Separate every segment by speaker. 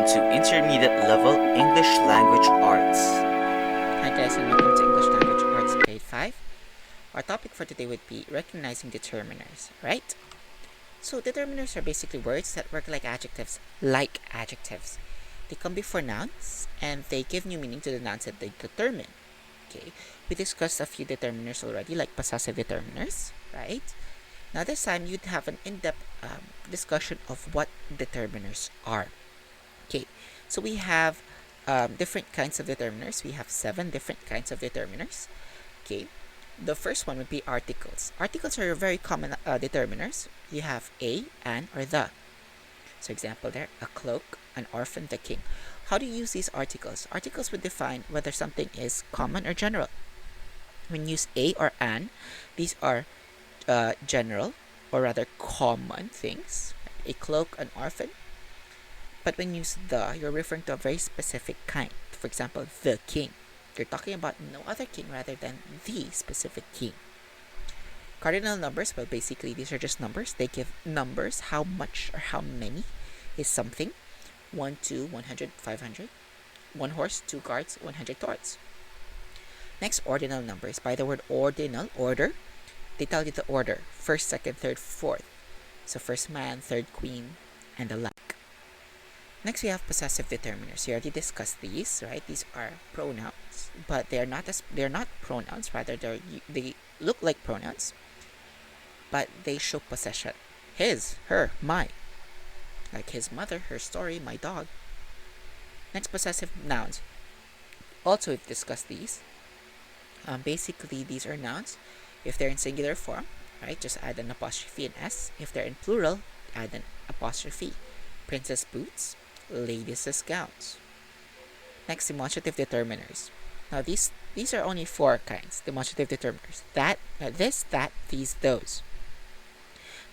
Speaker 1: to Intermediate Level English Language Arts.
Speaker 2: Hi guys, and welcome to English Language Arts Grade 5. Our topic for today would be recognizing determiners, right? So determiners are basically words that work like adjectives. They come before nouns and they give new meaning to the nouns that they determine. Okay, we discussed a few determiners already, like possessive determiners, right? Now this time you'd have an in-depth discussion of what determiners are. Okay, so we have different kinds of determiners. We have 7 different kinds of determiners. Okay, the first one would be articles. Articles are very common determiners. You have a, an, or the. So example there, a cloak, an orphan, the king. How do you use these articles? Articles would define whether something is common or general. When you use a or an, these are general, or rather common things. A cloak, an orphan. But when you use the, you're referring to a very specific kind. For example, the king. You're talking about no other king rather than the specific king. Cardinal numbers, well, basically these are just numbers. They give numbers, how much or how many is something. 1, 2, 100, 500. 1 horse, 2 guards, 100 swords. Next, ordinal numbers. By the word ordinal, order, they tell you the order. First, second, third, fourth. So first man, third queen, and the like. Next, we have possessive determiners. We already discussed these, right? These are pronouns, but they're not pronouns. Rather, they look like pronouns, but they show possession. His, her, my. Like his mother, her story, my dog. Next, possessive nouns. Also, we've discussed these. Basically, these are nouns. If they're in singular form, right, just add an apostrophe and s. If they're in plural, add an apostrophe. Princess boots, ladies' gowns. Next, demonstrative determiners. Now, these are only 4 kinds. Demonstrative determiners. That, this, that, these, those.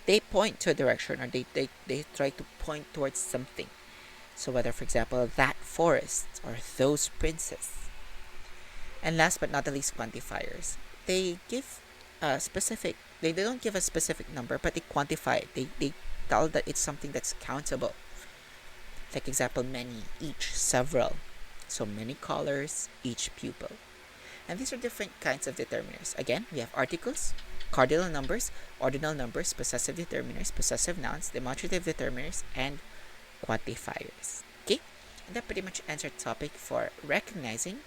Speaker 2: They point to a direction, or they try to point towards something. So whether, for example, that forest or those princes. And last but not the least, quantifiers. They give a specific. They don't give a specific number, but they quantify it. They tell that it's something that's countable. Like example, many, each, several. So many colors, each pupil. And these are different kinds of determiners. Again, we have articles, cardinal numbers, ordinal numbers, possessive determiners, possessive nouns, demonstrative determiners, and quantifiers. Okay? And that pretty much ends our topic for recognizing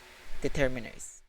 Speaker 2: determiners.